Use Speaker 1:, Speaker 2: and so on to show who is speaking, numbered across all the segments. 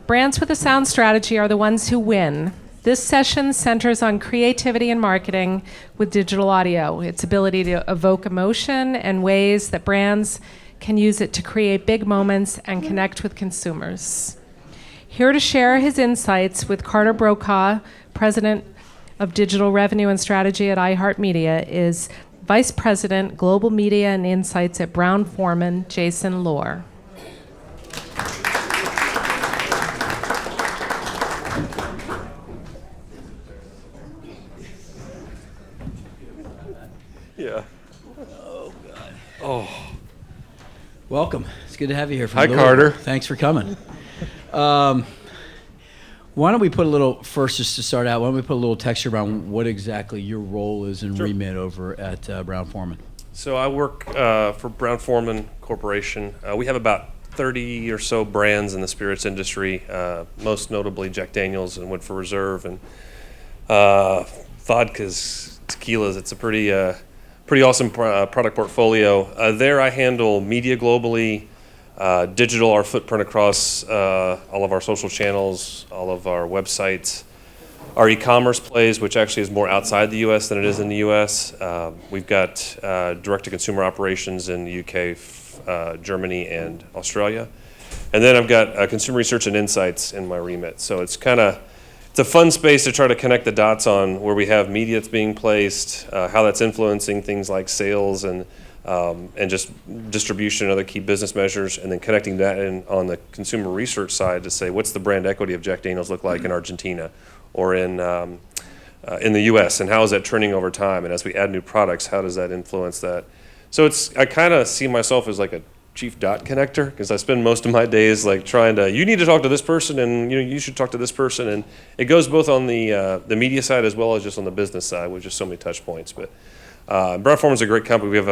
Speaker 1: Brands with a sound strategy are the ones who win. This session centers on creativity and marketing with digital audio, its ability to evoke emotion and ways that brands can use it to create big moments and connect with consumers. Here to share his insights with Carter Brokaw, President of Digital Revenue and Strategy at iHeartMedia, is Vice President, Global Media and Insights at Brown-Forman, Jason Loehr.
Speaker 2: Yeah.
Speaker 3: Oh, God.
Speaker 2: Oh.
Speaker 3: Welcome. It's good to have you here.
Speaker 2: Hi, Carter.
Speaker 3: Thanks for coming. Why don't we put a little, first just to start out, why don't we put a little texture around what exactly your role is and remit over at Brown-Forman?
Speaker 2: So I work for Brown-Forman Corporation. We have about 30 or so brands in the spirits industry, most notably Jack Daniel's and Woodford Reserve and vodkas, tequilas. It's a pretty awesome product portfolio. There I handle media globally, digital, our footprint across all of our social channels, all of our websites, our e-commerce plays, which actually is more outside the U.S. than it is in the U.S. We've got direct-to-consumer operations in the UK, Germany, and Australia. And then I've got consumer research and insights in my remit. So it's a fun space to try to connect the dots on where we have media that's being placed, how that's influencing things like sales and just distribution and other key business measures, and then connecting that in on the consumer research side to say, what's the brand equity of Jack Daniel's look like in Argentina or in the U.S., and how is that trending over time? And as we add new products, how does that influence that? So I kind of see myself as like a chief dot connector, because I spend most of my days like trying to, you need to talk to this person, and you should talk to this person, and it goes both on the media side as well as just on the business side, with just so many touch points. But Brown-Forman is a great company. We have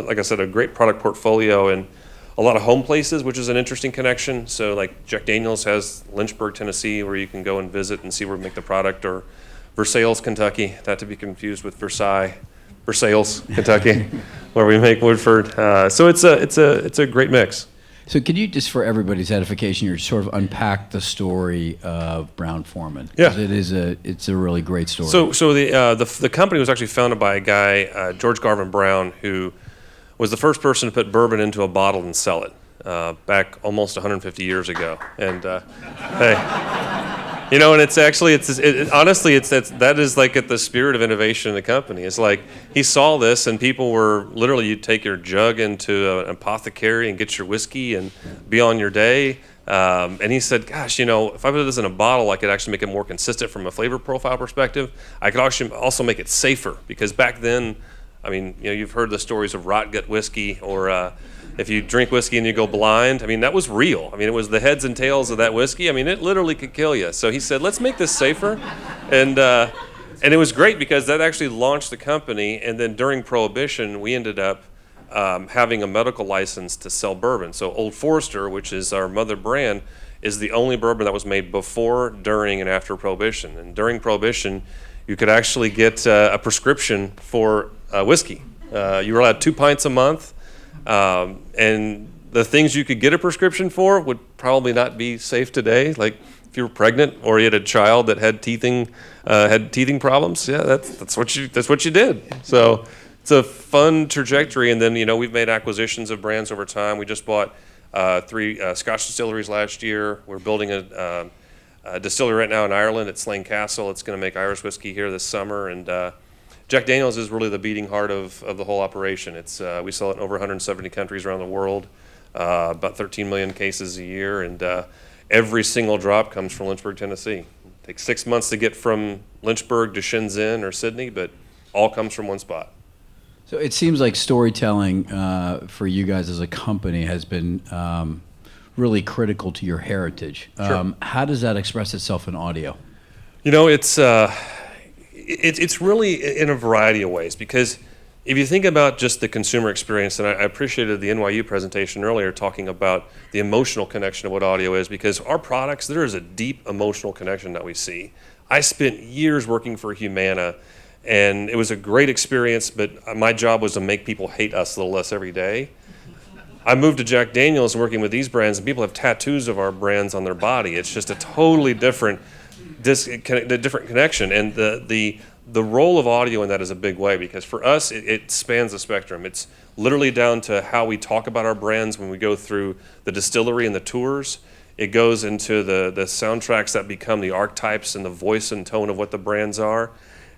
Speaker 2: like I said, a great product portfolio and a lot of home places, which is an interesting connection. So like Jack Daniel's has Lynchburg, Tennessee, where you can go and visit and see where we make the product, or Versailles, Kentucky, not to be confused with Versailles, Kentucky, where we make Woodford. So it's a great mix.
Speaker 3: So could you, just for everybody's edification, you sort of unpack the story of Brown-Forman?
Speaker 2: Yeah.
Speaker 3: It's a really great story.
Speaker 2: So the company was actually founded by a guy, George Garvin Brown, who was the first person to put bourbon into a bottle and sell it back almost 150 years ago. And hey, and it's actually honestly that is like at the spirit of innovation in the company. It's like he saw this, and people were literally, you'd take your jug into an apothecary and get your whiskey and be on your day. And he said, gosh, if I put this in a bottle, I could actually make it more consistent from a flavor profile perspective. I could actually also make it safer, because back then, I mean, you've heard the stories of rot gut whiskey, or if you drink whiskey and you go blind. I mean, that was real. I mean, it was the heads and tails of that whiskey. I mean, it literally could kill you. So he said, let's make this safer. And it was great, because that actually launched the company. And then during Prohibition, we ended up having a medical license to sell bourbon. So Old Forester, which is our mother brand, is the only bourbon that was made before, during, and after Prohibition. And during Prohibition, you could actually get a prescription for whiskey. You were allowed 2 pints a month, and the things you could get a prescription for would probably not be safe today. Like if you were pregnant or you had a child that had teething problems, yeah, that's what you did. So it's a fun trajectory. And then we've made acquisitions of brands over time. We just bought 3 Scotch distilleries last year. We're building a distillery right now in Ireland at Slane Castle. It's going to make Irish whiskey here this summer, and Jack Daniel's is really the beating heart of the whole operation. It's we sell it in over 170 countries around the world, about 13 million cases a year, and every single drop comes from Lynchburg, Tennessee. It takes 6 months to get from Lynchburg to Shenzhen or Sydney, but all comes from one spot.
Speaker 3: So it seems like storytelling for you guys as a company has been really critical to your heritage.
Speaker 2: Sure.
Speaker 3: How does that express itself in audio?
Speaker 2: It's really in a variety of ways, because if you think about just the consumer experience, and I appreciated the NYU presentation earlier talking about the emotional connection of what audio is, because our products, there is a deep emotional connection that we see. I spent years working for Humana, and it was a great experience, but my job was to make people hate us a little less every day. I moved to Jack Daniel's and working with these brands, and people have tattoos of our brands on their body. It's just a totally different connection, and the role of audio in that is a big way, because for us it spans the spectrum. It's literally down to how we talk about our brands when we go through the distillery and the tours. It goes into the soundtracks that become the archetypes and the voice and tone of what the brands are.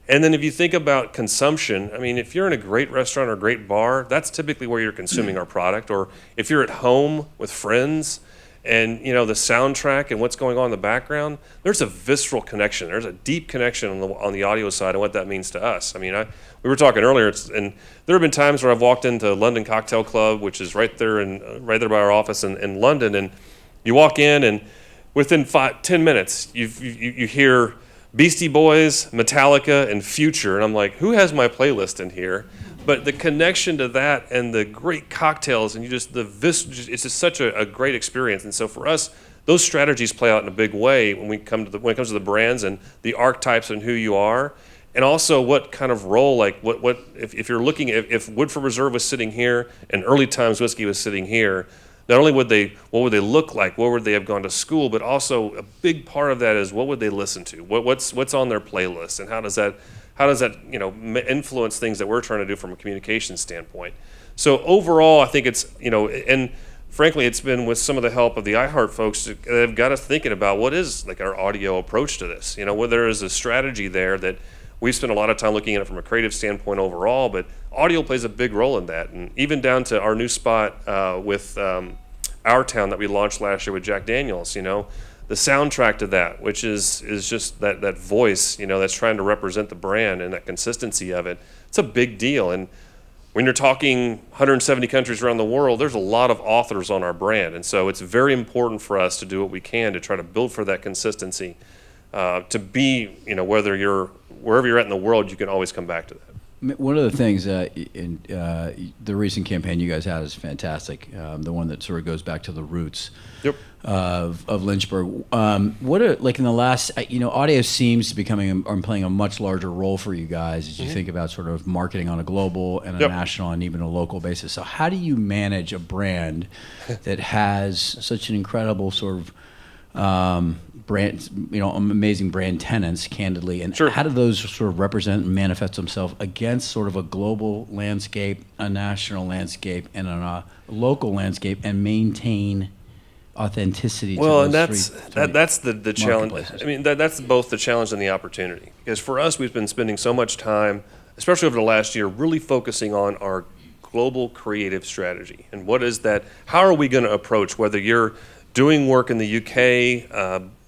Speaker 2: And then if you think about consumption, I mean, if you're in a great restaurant or a great bar, that's typically where you're consuming our product. Or if you're at home with friends and, the soundtrack and what's going on in the background, there's a visceral connection. There's a deep connection on the audio side and what that means to us. I mean, we were talking earlier, and there have been times where I've walked into London Cocktail Club, which is right there by our office in London, and you walk in, and within 10 minutes, you hear Beastie Boys, Metallica, and Future, and I'm like, who has my playlist in here? But the connection to that and the great cocktails, and it's just such a great experience. And so for us, those strategies play out in a big way when it comes to the brands and the archetypes and who you are, and also what kind of role, like what if you're looking if Woodford Reserve was sitting here and Early Times Whiskey was sitting here. Not only what would they look like, what would they have gone to school, but also a big part of that is what would they listen to, what's on their playlist, and how does that influence things that we're trying to do from a communication standpoint. So overall, I think it's and frankly, it's been with some of the help of the iHeart folks that have got us thinking about what is like our audio approach to this. Where there is a strategy there that we've spent a lot of time looking at it from a creative standpoint overall, but audio plays a big role in that, and even down to our new spot with Our Town that we launched last year with Jack Daniel's. The soundtrack to that, which is just that voice, that's trying to represent the brand and that consistency of it. It's a big deal, and when you're talking 170 countries around the world, there's a lot of authors on our brand, and so it's very important for us to do what we can to try to build for that consistency. To be, wherever you're at in the world, you can always come back to that.
Speaker 3: One of the things in the recent campaign you guys had is fantastic. The one that sort of goes back to the roots of Lynchburg. What are, like in the last, audio seems to be playing a much larger role for you guys as you think about sort of marketing on a global and a national and even a local basis. So how do you manage a brand that has such an incredible sort of brand, amazing brand tenants, candidly, and how do those sort of represent and manifest themselves against sort of a global landscape, a national landscape, and a local landscape, and maintain authenticity?
Speaker 2: Well, and that's the challenge. I mean, that's both the challenge and the opportunity, because for us, we've been spending so much time, especially over the last year, really focusing on our global creative strategy and what is that. How are we going to approach whether you're doing work in the UK,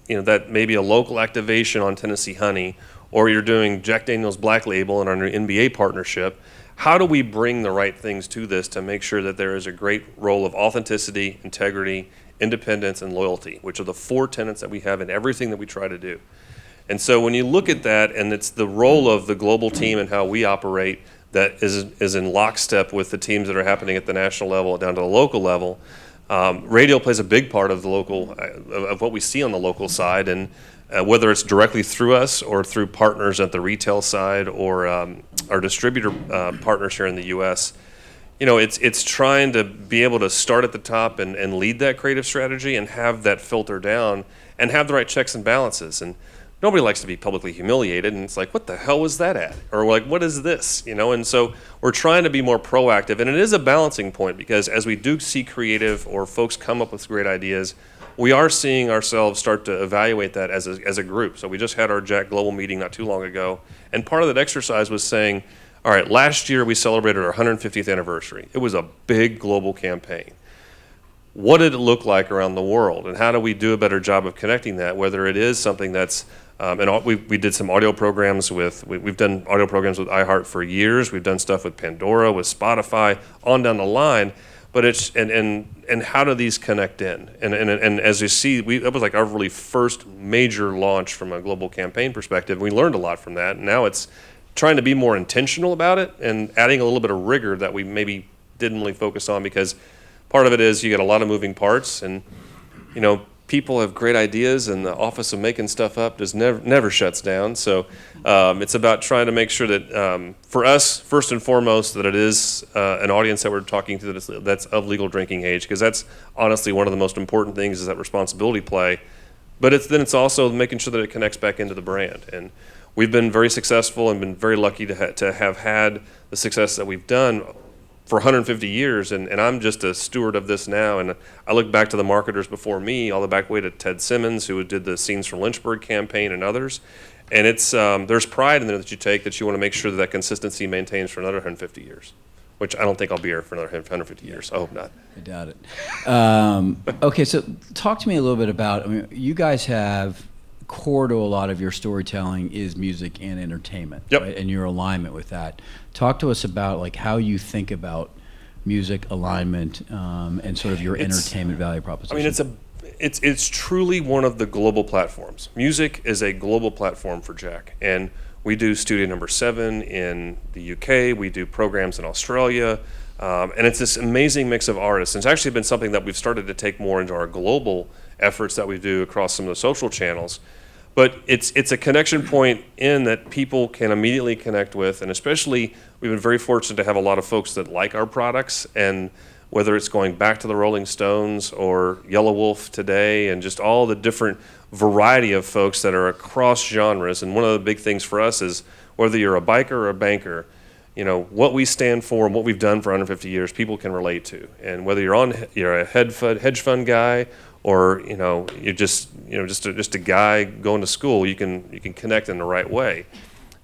Speaker 2: that may be a local activation on Tennessee Honey, or you're doing Jack Daniel's Black Label and our new NBA partnership. How do we bring the right things to this to make sure that there is a great role of authenticity, integrity, independence, and loyalty, which are the 4 tenets that we have in everything that we try to do. And so when you look at that, and it's the role of the global team and how we operate that is in lockstep with the teams that are happening at the national level down to the local level. Radio plays a big part of the local, of what we see on the local side, and whether it's directly through us or through partners at the retail side or our distributor partners here in the U.S. It's trying to be able to start at the top and lead that creative strategy and have that filter down and have the right checks and balances. And nobody likes to be publicly humiliated, and it's like, what the hell was that at? Or like, what is this? And so we're trying to be more proactive, and it is a balancing point, because as we do see creative or folks come up with great ideas, we are seeing ourselves start to evaluate that as a group. So we just had our Jack Global meeting not too long ago, and part of that exercise was saying, all right, last year we celebrated our 150th anniversary. It was a big global campaign. What did it look like around the world, and how do we do a better job of connecting that, whether it is something that's we did some audio programs we've done audio programs with iHeart for years. We've done stuff with Pandora, with Spotify, on down the line. But it's and how do these connect in? And as you see, that was like our really first major launch from a global campaign perspective. We learned a lot from that. And now it's trying to be more intentional about it and adding a little bit of rigor that we maybe didn't really focus on, because part of it is you get a lot of moving parts, and people have great ideas, and the office of making stuff up just never shuts down. So it's about trying to make sure that for us, first and foremost, that it is an audience that we're talking to that's of legal drinking age, because that's honestly one of the most important things, is that responsibility play. But it's also making sure that it connects back into the brand. And we've been very successful and been very lucky to have had the success that we've done for 150 years, and I'm just a steward of this now. And I look back to the marketers before me, all the back way to Ted Simmons, who did the Scenes from Lynchburg campaign, and others. And it's there's pride in there that you take, that you want to make sure that consistency maintains for another 150 years, which I don't think I'll be here for another 150 years. I hope not.
Speaker 3: I doubt it. Okay, so talk to me a little bit about, I mean, you guys have core to a lot of your storytelling is music and entertainment,
Speaker 2: Yep.
Speaker 3: right? And your alignment with that. Talk to us about like how you think about music alignment and sort of your entertainment value proposition.
Speaker 2: I mean, it's truly one of the global platforms. Music is a global platform for Jack, and we do Studio Number 7 in the UK. We do programs in Australia, and it's this amazing mix of artists. And it's actually been something that we've started to take more into our global efforts that we do across some of the social channels. But it's a connection point in that people can immediately connect with, and especially we've been very fortunate to have a lot of folks that like our products, and whether it's going back to the Rolling Stones or Yellow Wolf today, and just all the different variety of folks that are across genres. And one of the big things for us is whether you're a biker or a banker, you know, what we stand for and what we've done for 150 years, people can relate to. And whether you're a hedge fund guy, or you're just a guy going to school, you can connect in the right way.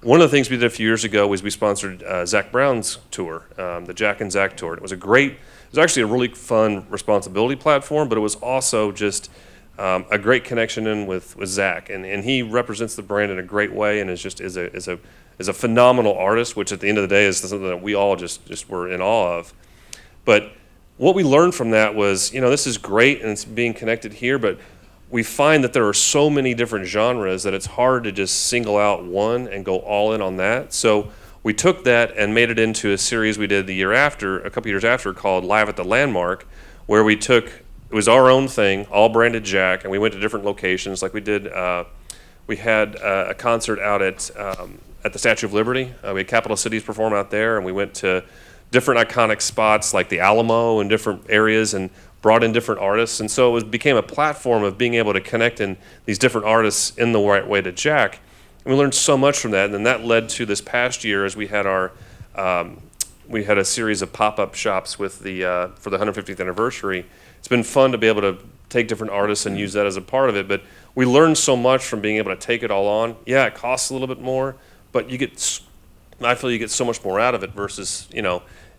Speaker 2: One of the things we did a few years ago was we sponsored Zach Brown's tour, the Jack and Zach tour. It was actually a really fun responsibility platform, but it was also just a great connection in with Zach, and he represents the brand in a great way, and is a phenomenal artist, which at the end of the day is something that we all just were in awe of. But what we learned from that was, this is great and it's being connected here, but we find that there are so many different genres that it's hard to just single out one and go all in on that. So we took that and made it into a series we did a couple years after, called Live at the Landmark, where it was our own thing, all branded Jack, and we went to different locations. Like we had a concert out at the Statue of Liberty. We had Capital Cities perform out there, and we went to different iconic spots like the Alamo and different areas, and brought in different artists. And so it became a platform of being able to connect in these different artists in the right way to Jack. And we learned so much from that. And then that led to this past year, as we had a series of pop-up shops for the 150th anniversary. It's been fun to be able to take different artists and use that as a part of it. But we learned so much from being able to take it all on. Yeah, it costs a little bit more, but I feel you get so much more out of it versus,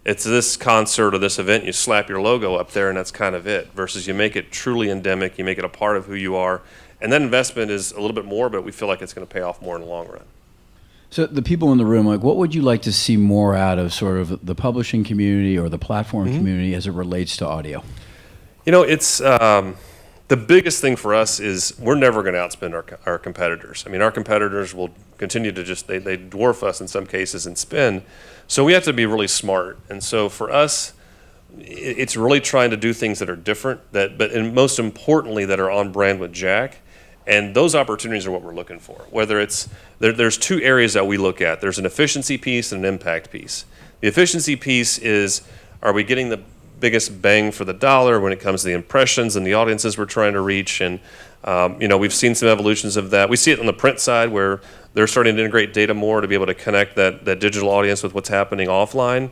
Speaker 2: it's this concert or this event, you slap your logo up there and that's kind of it, versus you make it truly endemic, you make it a part of who you are. And that investment is a little bit more, but we feel like it's going to pay off more in the long run. So
Speaker 3: the people in the room, like, what would you like to see more out of sort of the publishing community or the platform community as it relates to audio?
Speaker 2: It's the biggest thing for us is we're never going to outspend our competitors. I mean, our competitors will continue to they dwarf us in some cases in spend. So we have to be really smart. And so for us, it's really trying to do things that are different, and most importantly, that are on brand with Jack. And those opportunities are what we're looking for. Whether it's, there's two areas that we look at. There's an efficiency piece and an impact piece. The efficiency piece is, are we getting the biggest bang for the dollar when it comes to the impressions and the audiences we're trying to reach? And we've seen some evolutions of that. We see it on the print side, where they're starting to integrate data more to be able to connect that digital audience with what's happening offline.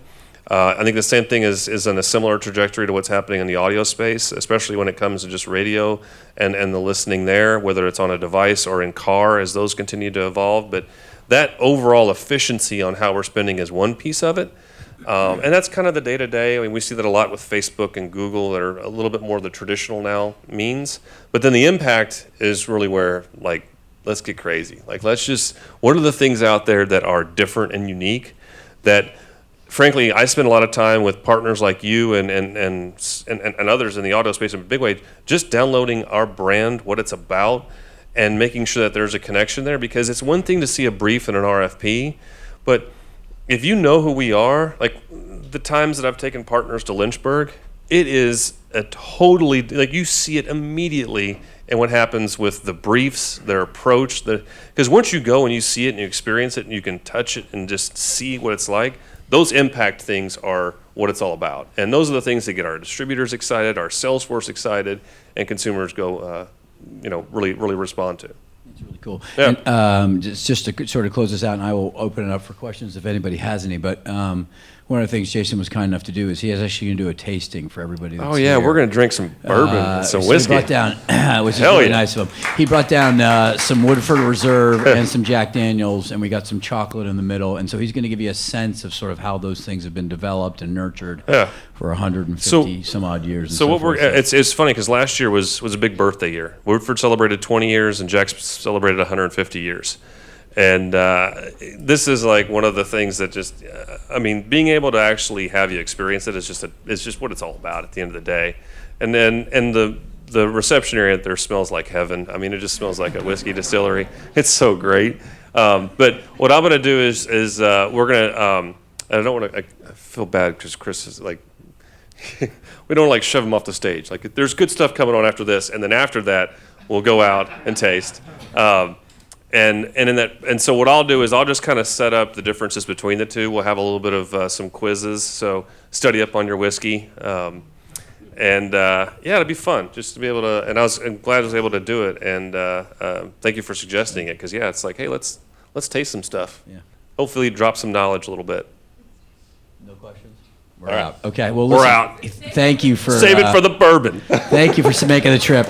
Speaker 2: I think the same thing is on a similar trajectory to what's happening in the audio space, especially when it comes to just radio and the listening there, whether it's on a device or in car, as those continue to evolve. But that overall efficiency on how we're spending is one piece of it. And that's kind of the day-to-day. I mean, we see that a lot with Facebook and Google, that are a little bit more the traditional now means. But then the impact is really where, let's get crazy. What are the things out there that are different and unique that, frankly, I spend a lot of time with partners like you and others in the auto space in a big way, just downloading our brand, what it's about, and making sure that there's a connection there. Because it's one thing to see a brief in an RFP, but if you know who we are, like the times that I've taken partners to Lynchburg, it is a totally, you see it immediately and what happens with the briefs, their approach. Because once you go and you see it and you experience it and you can touch it and just see what it's like, those impact things are what it's all about. And those are the things that get our distributors excited, our sales force excited, and consumers go, really respond to.
Speaker 3: That's really cool.
Speaker 2: Yeah.
Speaker 3: And just to sort of close this out, and I will open it up for questions if anybody has any. But one of the things Jason was kind enough to do is he is actually going to do a tasting for everybody. That's here.
Speaker 2: We're going to drink some bourbon and some
Speaker 3: so
Speaker 2: whiskey.
Speaker 3: He brought down, which is really nice of him. He brought down some Woodford Reserve and some Jack Daniels, and we got some chocolate in the middle. And so he's going to give you a sense of sort of how those things have been developed and nurtured for 150 some odd years.
Speaker 2: So what it's funny because last year was a big birthday year. Woodford celebrated 20 years and Jack's celebrated 150 years. And this is like one of the things that just, being able to actually have you experience it is just what it's all about at the end of the day. And then the reception area there smells like heaven. I mean, it just smells like a whiskey distillery. It's so great. But what I'm going to do is we're going to, I don't want to, I feel bad because Chris is like, we don't like shove him off the stage. Like there's good stuff coming on after this. And then after that, we'll go out and taste. And so what I'll do is I'll just kind of set up the differences between the two. We'll have a little bit of some quizzes, so study up on your whiskey, it'll be fun just to be able to. And I'm glad I was able to do it. And thank you for suggesting it because it's like, hey, let's taste some stuff.
Speaker 3: Yeah.
Speaker 2: Hopefully, drop some knowledge a little bit.
Speaker 3: No questions.
Speaker 2: We're out.
Speaker 3: Okay. Well, listen,
Speaker 2: we're out.
Speaker 3: Thank you for
Speaker 2: Save it for the bourbon.
Speaker 3: Thank you for making the trip.